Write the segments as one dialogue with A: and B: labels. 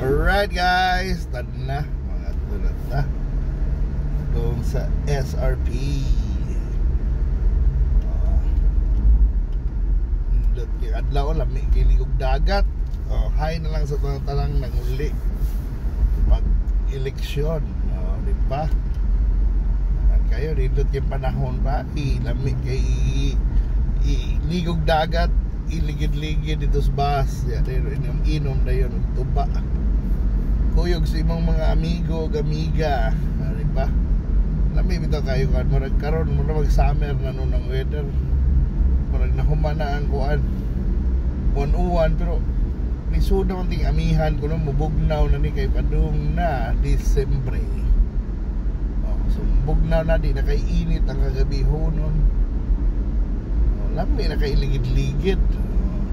A: Alright guys, tad na mga tulad na doon sa SRP. Hindot kay adlaw lami kay ligog dagat. Hi na lang sa tanang nanguli pag eleksyon. Di ba? Kayo hindot kay panahon pa lami kay ligog dagat, iligid-ligid dito sa bus. Inom na yun, tuba. Kuyog sa imong mga amigo, gamiga. Ano ba? Lamig ito kayo kan. Marag karon, marag summer na nun ang weather. Marag nahuman na ang kuan. Uwan-uwan, pero lisod naman ting amihan ko nung mubugnaw na ni kay padung na Disembre. So bugnaw na di, nakaiinit ang kagabi honon. Lamig na kailigid-ligid.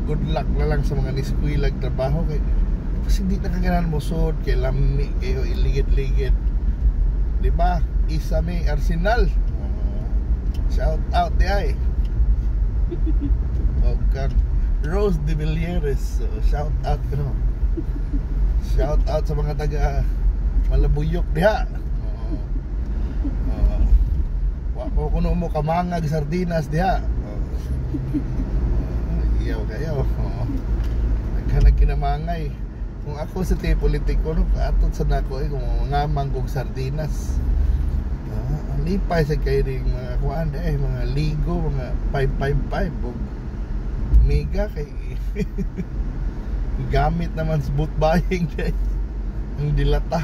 A: Good luck na lang sa mga niskwilag trabaho kay kasi hindi nakaganan mo sud kay lami kayo iligid-ligid. Di ba? Isa may Arsenal. Shout out di ay. Okay. Rose de Villeres. So, shout out ko. Shout out sa mga taga Malabuyok diha. Wa ko kuno mo kamangag sardinas diha. Iyaw kayo. Naghanag kinamangay. Kung ako sa te politiko no, kaatot sa nako kung mga manggog sardinas. Lipay sa kayo ring mga kuan mga ligo, mga 555 og mega kay gamit naman sa boot buying kay ang dilata.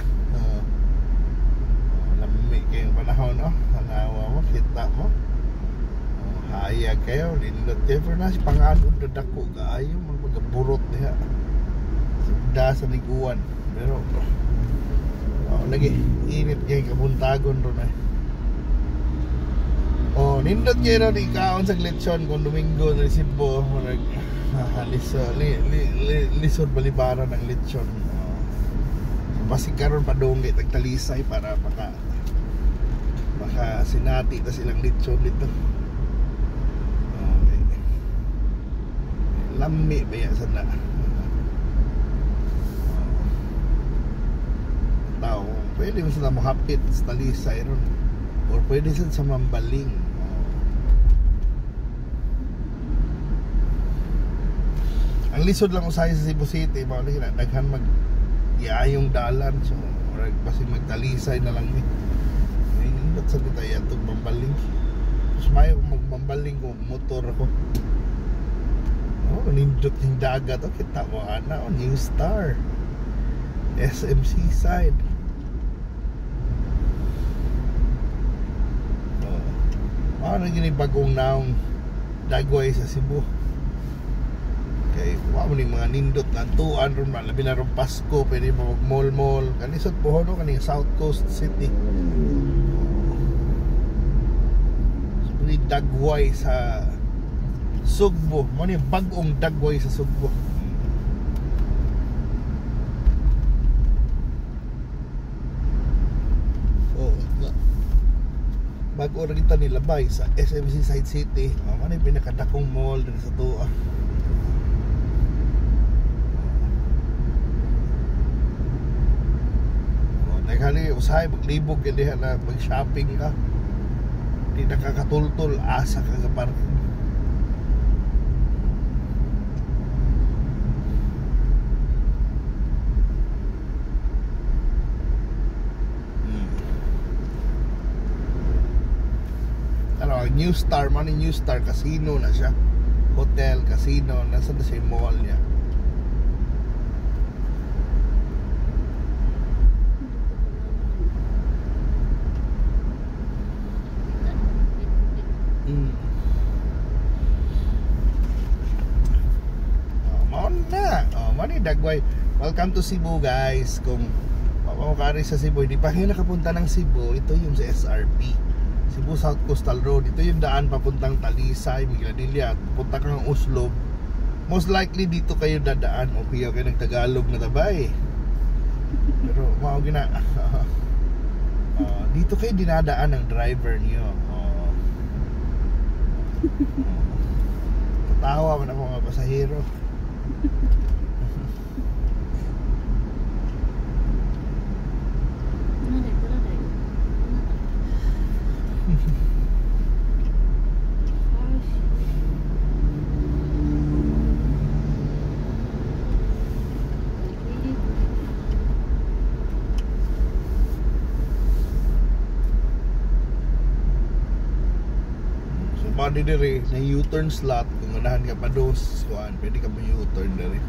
A: Lamig kayong panahon no. Hanawa mo, kita mo. Hayag kayo, lindot kayo. Pero nasi panganod na dako kaayo, magburot niya sugda sa niguan. Pero lagi init kayo kabuntagon ron eh. Nindot kayo ron ikaon sa Lechon kung Domingo na Cebu. Lisod balibaran ng Lechon. Basig karon padungay tag Talisay para baka sinati ta silang Lechon dito. Lami ba yan sana tao pwede mo sila mahapit sa Talisay ron or pwede sila sa Mambaling. Ang lisod lang usahay sa Cebu City maulit na daghan mag-iayong dalan so kasi mag-Talisay na lang nindot sa bitay atong Mambaling tapos may mag-Mambaling ko motor ako. Nindot yung dagat. Kita mo ana New Star SMC side. Ano gini bagong naong dagway sa Cebu kay wow ni mga nindot na tuan ron labi na ron Pasko pwede mo mag mall kanisod po hono kaning South Coast City. So dagway sa Sugbo, mo ni bagong dagway sa Sugbo. Bago rin kita nilabay sa SMC Side City. Ano yung pinakadakong mall din sa Tua. Naghali, usahay, maglibog ka diha na mag-shopping ka. Di nakakatultol, asa ka ka parking. New Star, New Star Casino na siya. Hotel, casino, nasa na siya mall niya. Mani dagway. Welcome to Cebu guys. Kung mapapakari sa Cebu, hindi pa kayo nakapunta ng Cebu, ito yung sa SRP Cebu South Coastal Road. Ito yung daan papuntang Talisay, Migladilla. Punta kang Uslob, most likely dito kayo dadaan. Okay nagtagalog na tabay. Pero mao gina dito kayo dinadaan ng driver niyo. Tatawa man ako mga pasahero. kuan dire na U-turn slot kung ganahan ka pa doon sa kuan, pwede ka ma-U-turn dire.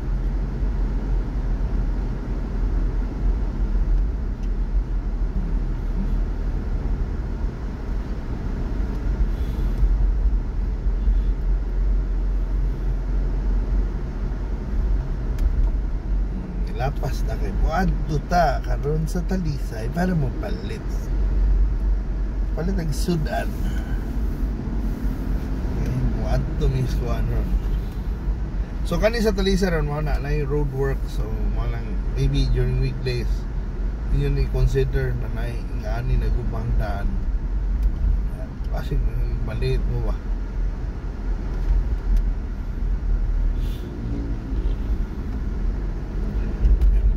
A: Lapas na kay muadto ta karon sa Talisay para mo palit ang sudan. Muadto mis kuan ron. So kani sa Talisay ron mo na yung road work, so mo lang maybe during weekdays yun i-consider na ani nagubang daan. Kasi malit mo ba?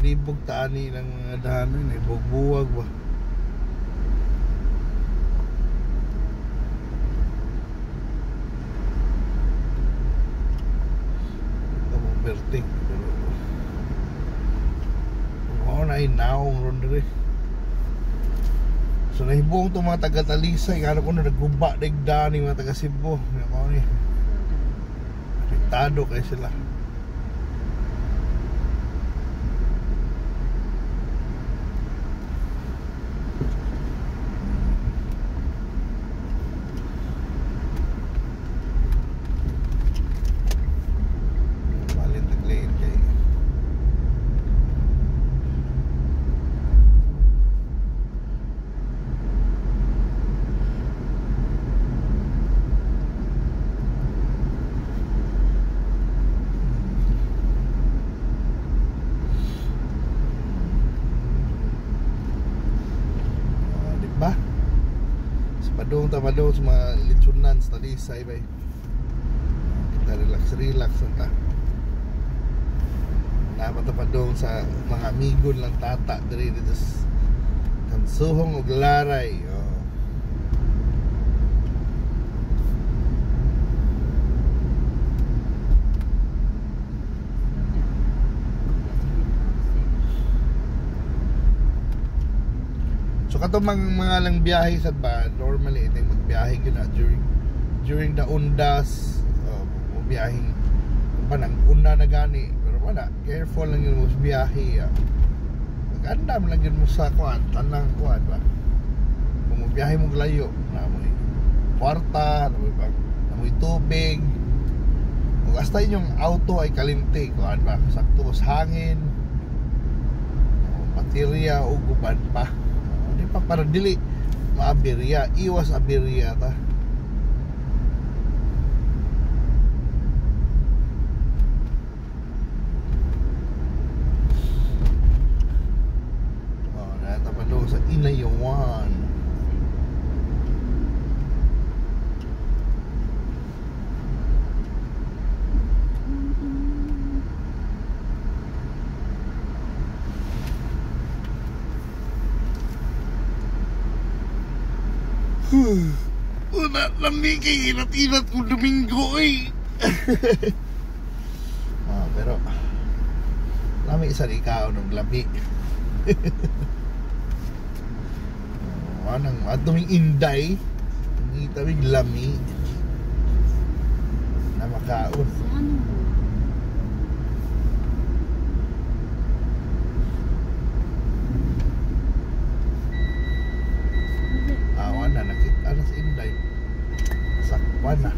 A: Libog taani ng mga daanan eh, buwag ba? Kamong berting pero oo na inaong ron dire. So nahibong itong mga taga Talisay, kano ko na nagguba daigdaan ng mga taga Cebu. Ako ni apektado kayo sila. Padong sa mga lechonan sa Talisay bay. Kita relax ta. Dapat padong sa mga amigon lang tata diri dito sa Kansuhong ug Laray. So kato mga lang biyahe sa ba, normally ito magbiyahe gina during the undas, biyaheng pa nang una na gani, pero wala, careful lang yun mo sa biyahe. Magandam lang yun mo sa kuan, tanang kuan ba. Kung biyahe mo layo, na mo'y kwarta, na mo'y tubig. Kung hasta yung auto ay kalinti, kuan ba, sakto sa hangin, baterya o guban pa. Pa para dili maabirya, iwas abirya ta. Nata pa doon sa Inayawan. Una lamig kay inat-inat kung Domingo eh. Pero lami isa ikaw ng labi. Anang atuming inday, ngitawig lami na makaon. Na nakita na sa inday sakpan na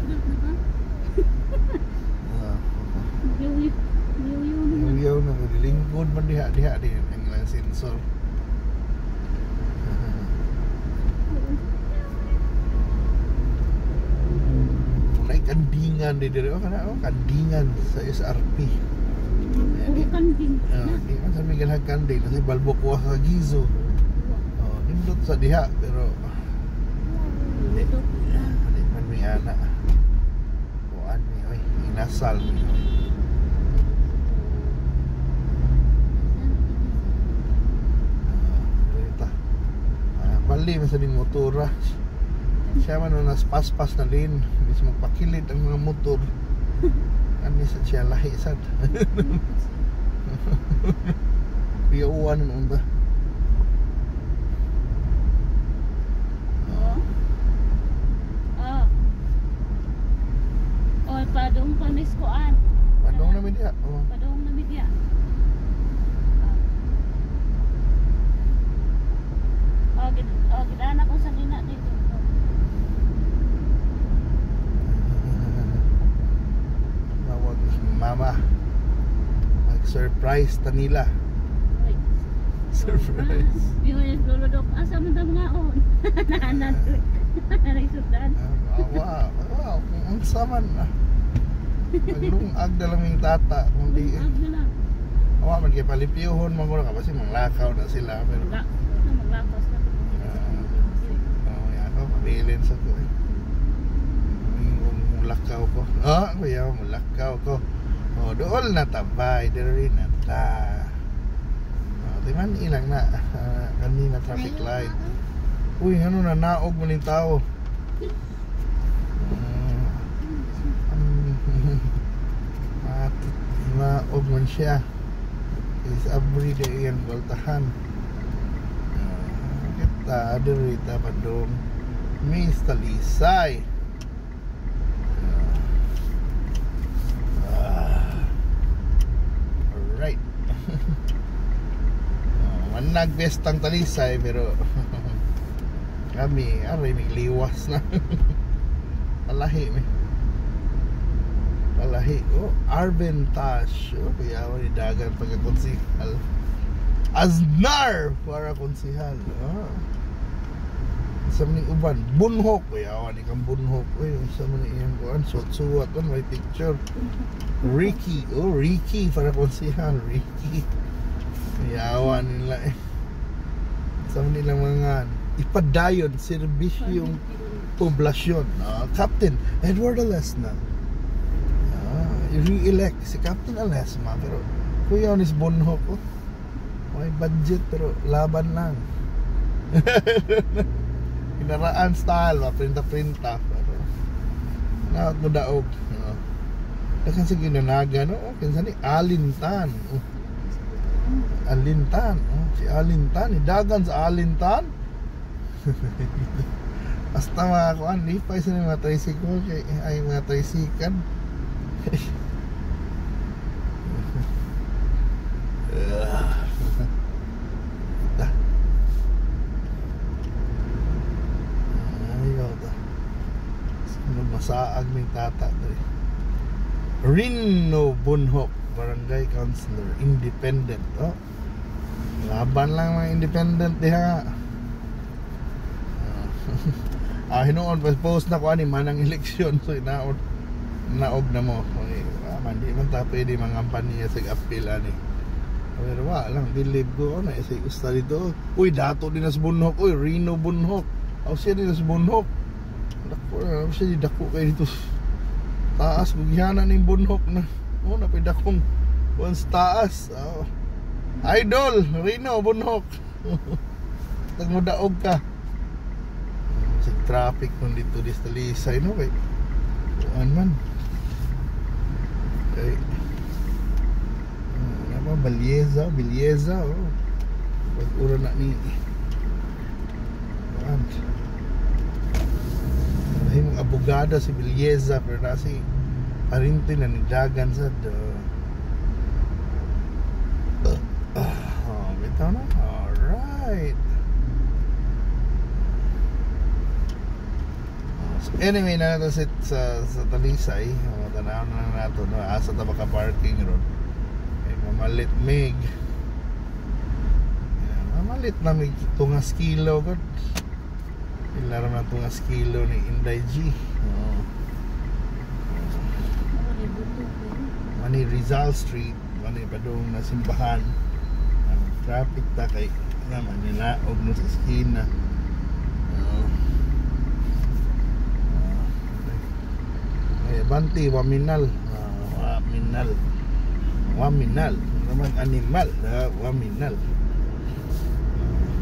A: yaw na lingkod man diha din ang lang sensor. May kandingan di dire kandingan sa SRP. Kanding di man sa migal kanding sa balbokwa sa Gizo. Nindot sa diha pero man may anak kuan mi oy inasal mi bali man sa ding motora siya man nas paspas na din bis magpakilid ang mga motor ani sa siya lahi sad piyuan nun ba. surprise ta nila.
B: Ay,
A: Surprise.
B: yung luludok, asa man daw mga on. Naanan ko. Nagsudan.
A: Wow, ang saman na. Maglungag na lang yung tata. Kung di,
B: Lungag na lang.
A: awa man kaya palipiyuhon man ko na kasi manglakaw na sila. Pero,
B: Maglapas na.
A: yan ako, pabilin sa ko eh. Mulakaw ko. Kuya, mulakaw ko. Dool na tabay, diri na ta. Timan ilang na kanina traffic light. Uy, ano na naog mo ng tao. Naog mo siya. Is everyday yung baltahan. Kita diri ta padong Miss Talisay. Alright. Nagbestang Talisay pero kami aray may liwas na. Palahi mi. Palahi. Arbentage. Kaya wala dagan pagkakonsihal. Aznar para konsihal. Sa maning uban bunhok. Kaya wala kang bunhok. Sa maning iyang kuan suwat may picture. Ricky. Ricky para konsihal. Ricky. Yawa nila eh. Sa nilang mga ipadayon serbisyong Poblacion. Captain Edward Alesna. I-re-elect si Captain Alesma. Pero kuya onis bonhok ko. May budget pero laban lang. Kinaraan style. Printa-printa. Pero naot mo daog. Kasi sige nanaga no. Kinsa ni Alintan. Alintan, si Alintan, dagan sa Alintan. Basta mga kuan, di pa isa ng mga tricycle ay mga tricycan. Ayaw ta. Sino masaag ng tata Rino Bunhok Barangay Councilor, independent. Laban lang mga independent diha. Hinoon post na ko ani manang eleksyon so naog na mo. Mandi man ta pwede mga kampanya sa appeal ani. Pero wala lang believe ko na sa usta dito. Uy dato din sa Bunhok, Rino Bunhok. Siya din sa Bunhok. Dako siya di dako kay dito. Taas bugyanan ning Bunhok na. Napida kong once taas. Idol Rino Bunhok. Tagmudaog ka. Sa traffic nun dito di Talisay no kay kuan man. Okay. Nama Bilyeza pag-ura na ni kuan. Ay mga abogada si Bilyeza pero nasi parinti na nidagan sa bitaw na. Alright. So anyway na nato sa Talisay. Tanaw na nato na asa ta maka-parking ron. Mamalit mig. Mamalit na mig tungas kilo god. Ilaram na tungas kilo ni Inday G. Mani Rizal Street, mani padung na simbahan. Ang traffic ta kay naman nila og no sa skina. Banti waminal. Waminal naman animal, waminal.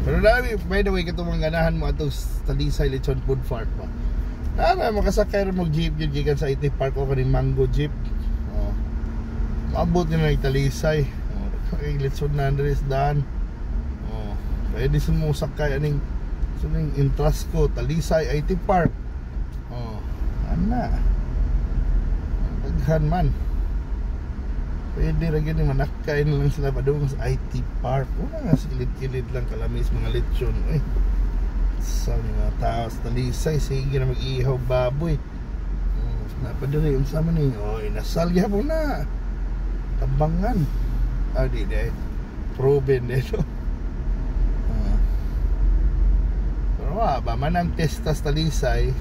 A: Pero dami, by the way, katong ganahan mo atong Talisay Litson Food Park pa. Makasakay rin mo jeep yun gikan sa IT Park o kaning mango jeep. Maabot nyo na yung Talisay. Litson na Andres daan. Pwede sa mo sakay aning interest ko Talisay IT Park. Ana paghan man pwede rin yun manakain lang sila pa doon sa IT Park. Nga silid-kilid lang kalamis mga lechon. Sa mga tao sa Talisay sige na mag-ihaw baboy. Napadali yung sama ni inasal gyapon na tabangan. di proven din no. Pero ba manang pesta sa Talisay.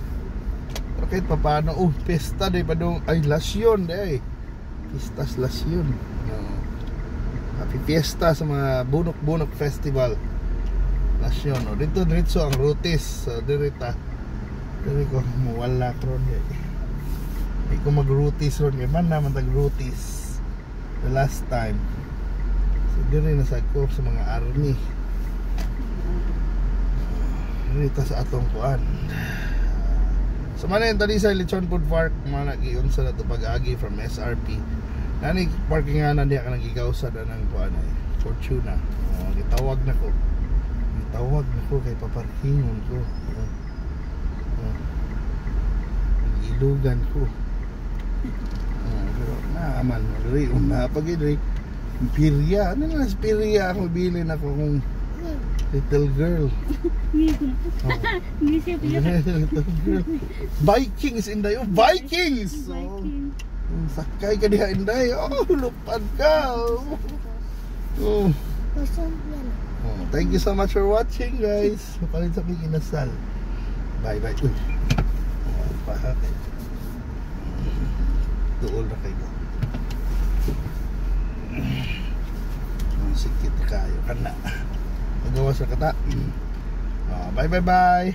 A: Pero kahit pa paano, pesta day pa dong, ay Lasyon day. Pistas Lasyon. Happy fiesta sa mga bunok-bunok festival. Lasyon. Dito diretso ang rutis. So dirita. Diri ko muwala ron day. Di ko mag-rutis ron. Man naman tag-rutis. The last time. So diri na sa ko sa mga army. Dito sa atong kuan. So man yung Talisay Litson Food Park. Mga nag-iunsa na ito pag-agi from SRP. Nani parking nga na niya ka nag-igawsa na ng kuan ay Fortuna. Gitawag na ko. Gitawag na ko kay paparkingon ko. Ilugan ko. Pero naaman mo diri pag-idri Pirya. Ano nga Pirya ako bilin ako kung little girl. Little girl. Vikings inday. Vikings. So, sakay ka diha inday. Lupad ka. Thank you so much for watching guys. Mapalit sa mga inasal. Bye bye. Pahatid. Tuol na kayo. Sikit kayo kana. Magawa sa kata. Bye bye bye.